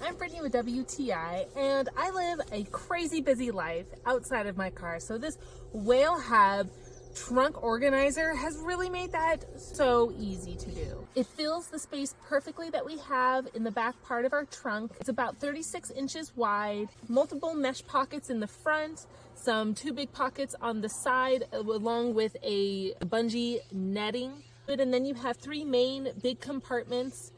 I'm Brittany with WTI, and I live a crazy busy life outside of my car. So this Whalehub trunk organizer has really made that so easy to do. It fills the space perfectly that we have in the back part of our trunk. It's about 36 inches wide, multiple mesh pockets in the front, some 2 big pockets on the side, along with a bungee netting. And then you have 3 main big compartments.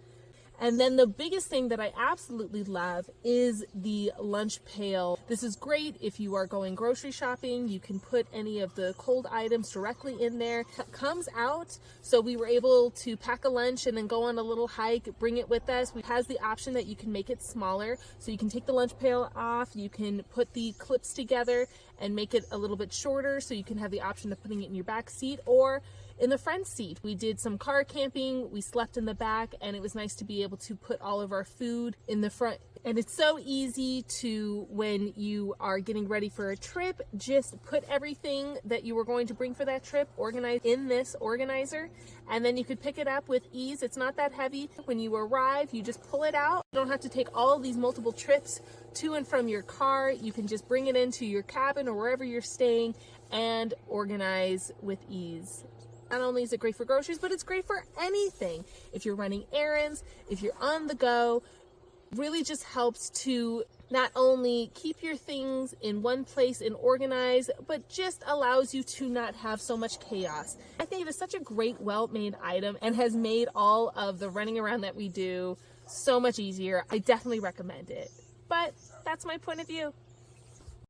And then the biggest thing that I absolutely love is the lunch pail. This is great if you are going grocery shopping. You can put any of the cold items directly in there. It comes out, so we were able to pack a lunch and then go on a little hike, bring it with us. It has the option that you can make it smaller, so you can take the lunch pail off, you can put the clips together and make it a little bit shorter, so you can have the option of putting it in your back seat or in the front seat. We did some car camping, we slept in the back, and it was nice to be able to put all of our food in the front. And it's so easy to, when you are getting ready for a trip, just put everything that you were going to bring for that trip organized in this organizer, and then you could pick it up with ease. It's not that heavy. When you arrive, you just pull it out. You don't have to take all these multiple trips to and from your car. You can just bring it into your cabin or wherever you're staying and organize with ease. Not only is it great for groceries, but it's great for anything. If you're running errands, if you're on the go, really just helps to not only keep your things in one place and organized, but just allows you to not have so much chaos. I think it is such a great, well-made item and has made all of the running around that we do so much easier. I definitely recommend it. But that's my point of view.